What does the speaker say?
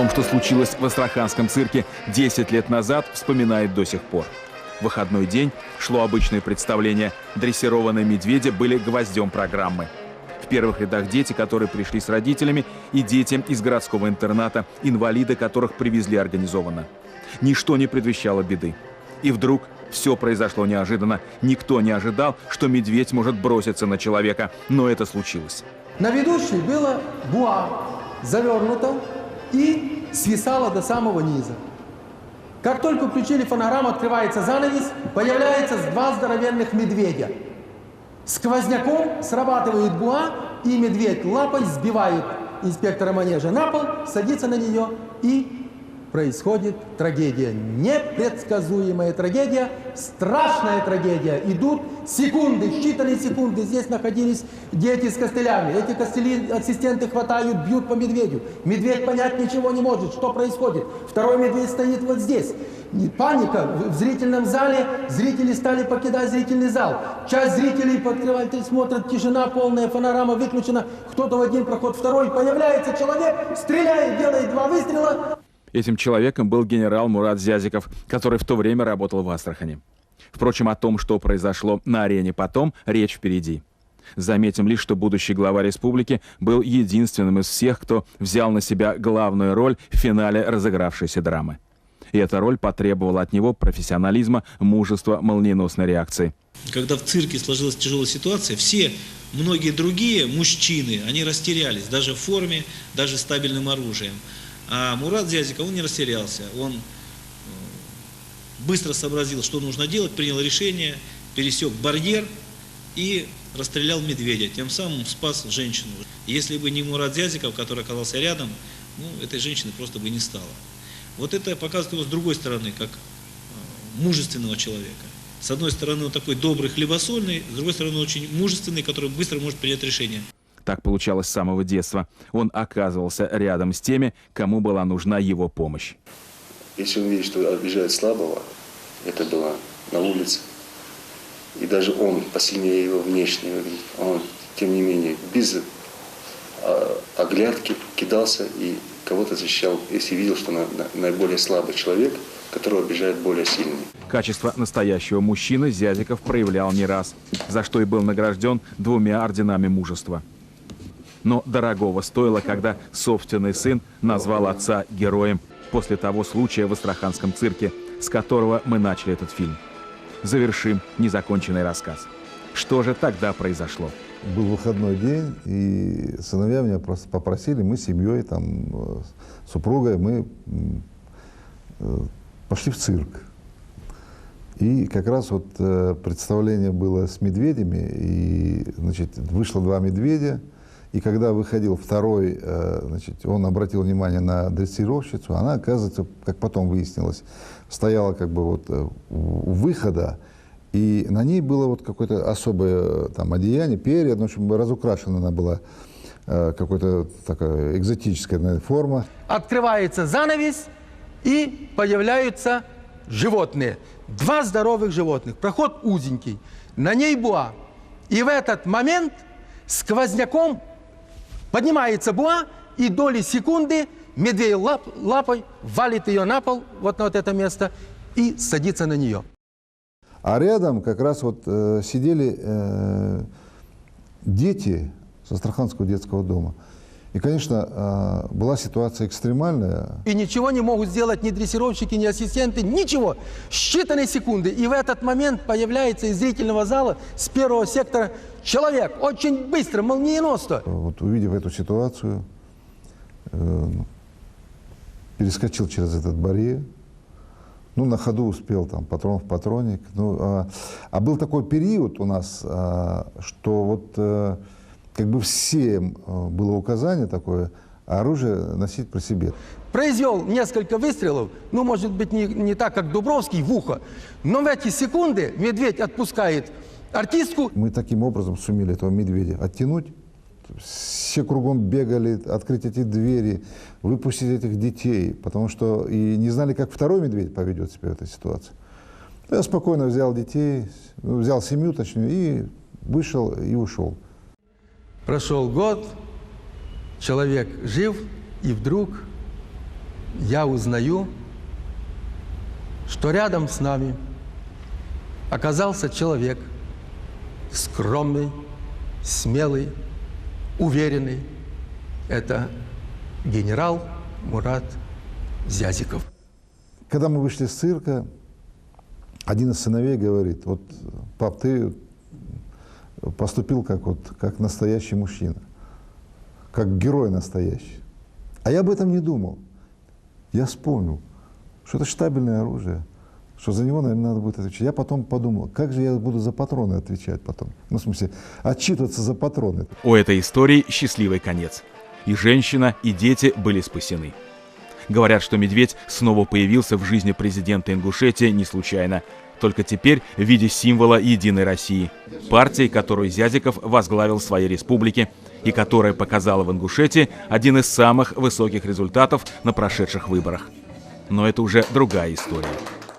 том, что случилось в Астраханском цирке 10 лет назад, вспоминает до сих пор. В выходной день шло обычное представление. Дрессированные медведи были гвоздем программы. В первых рядах дети, которые пришли с родителями, и дети из городского интерната, инвалиды, которых привезли организованно. Ничто не предвещало беды. И вдруг все произошло неожиданно. Никто не ожидал, что медведь может броситься на человека, но это случилось. На ведущей было буа, завернуто и свисало до самого низа. Как только включили фонограмму, открывается занавес, появляется два здоровенных медведя. Сквозняком срабатывает буа, и медведь лапой сбивает инспектора манежа на пол, садится на нее, и происходит трагедия. Непредсказуемая трагедия, страшная трагедия. Идут секунды, считанные секунды. Здесь находились дети с костылями. Эти костыли ассистенты хватают, бьют по медведю. Медведь понять ничего не может, что происходит. Второй медведь стоит вот здесь. Паника в зрительном зале. Зрители стали покидать зрительный зал. Часть зрителей подкрывают и смотрят. Тишина полная, фонограмма выключена. Кто-то в один проход, второй. Появляется человек, стреляет, делает два выстрела. Этим человеком был генерал Мурат Зязиков, который в то время работал в Астрахани. Впрочем, о том, что произошло на арене потом, речь впереди. Заметим лишь, что будущий глава республики был единственным из всех, кто взял на себя главную роль в финале разыгравшейся драмы. И эта роль потребовала от него профессионализма, мужества, молниеносной реакции. Когда в цирке сложилась тяжелая ситуация, многие другие мужчины, они растерялись, даже в форме, даже с табельным оружием. А Мурат Зязиков, он не растерялся, он быстро сообразил, что нужно делать, принял решение, пересек барьер и расстрелял медведя, тем самым спас женщину. Если бы не Мурат Зязиков, который оказался рядом, этой женщины просто бы не стало. Вот это показывает его с другой стороны, как мужественного человека. С одной стороны, он такой добрый, хлебосольный, с другой стороны, очень мужественный, который быстро может принять решение. Так получалось с самого детства. Он оказывался рядом с теми, кому была нужна его помощь. Если он видит, что обижает слабого, это было на улице. И даже он, посильнее его внешне, он, тем не менее, без оглядки кидался и кого-то защищал, если видел, что наиболее слабый человек, которого обижает более сильный. Качество настоящего мужчины Зязиков проявлял не раз, за что и был награжден 2 орденами мужества. Но дорогого стоило, когда собственный сын назвал отца героем после того случая в Астраханском цирке, с которого мы начали этот фильм. Завершим незаконченный рассказ. Что же тогда произошло? Был выходной день, и сыновья меня просто попросили, мы с семьей, с супругой, мы пошли в цирк. И как раз вот представление было с медведями, и, вышло 2 медведя. И когда выходил второй, он обратил внимание на дрессировщицу, она, оказывается, как потом выяснилось, стояла у выхода, и на ней было какое-то особое одеяние, перья, в общем, разукрашена она была, какая-то такая экзотическая, наверное, форма. Открывается занавес, и появляются животные. 2 здоровых животных. Проход узенький, на ней буа. И в этот момент сквозняком поднимается буа, и доли секунды медведь лапой валит ее на пол, вот на это место, и садится на нее. А рядом как раз сидели дети с Астраханского детского дома. И, конечно, была ситуация экстремальная. И ничего не могут сделать ни дрессировщики, ни ассистенты, ничего. Считанные секунды. И в этот момент появляется из зрительного зала с первого сектора человек. Очень быстро, молниеносно. Увидев эту ситуацию, перескочил через этот барьер. На ходу успел, патрон в патронник. А был такой период у нас, что всем было указание такое, оружие носить при себе. Произвел несколько выстрелов, может быть, не так, как Дубровский, в ухо, но в эти секунды медведь отпускает артистку. Мы таким образом сумели этого медведя оттянуть. Все кругом бегали, открыть эти двери, выпустить этих детей, потому что и не знали, как второй медведь поведет себя в этой ситуации. Я спокойно взял детей, взял семью, точнее, и вышел и ушел. Прошел год, человек жив, и вдруг я узнаю, что рядом с нами оказался человек скромный, смелый, уверенный. Это генерал Мурат Зязиков. Когда мы вышли с цирка, один из сыновей говорит: вот, пап, ты поступил как настоящий мужчина, как герой настоящий. А я об этом не думал. Я вспомнил, что это штабельное оружие, что за него, наверное, надо будет отвечать. Я потом подумал, как же я буду за патроны отвечать потом. Ну, в смысле, отчитываться за патроны. У этой истории счастливый конец. И женщина, и дети были спасены. Говорят, что медведь снова появился в жизни президента Ингушетии не случайно. Только теперь в виде символа Единой России. Партии, которую Зязиков возглавил в своей республике и которая показала в Ингушетии один из самых высоких результатов на прошедших выборах. Но это уже другая история.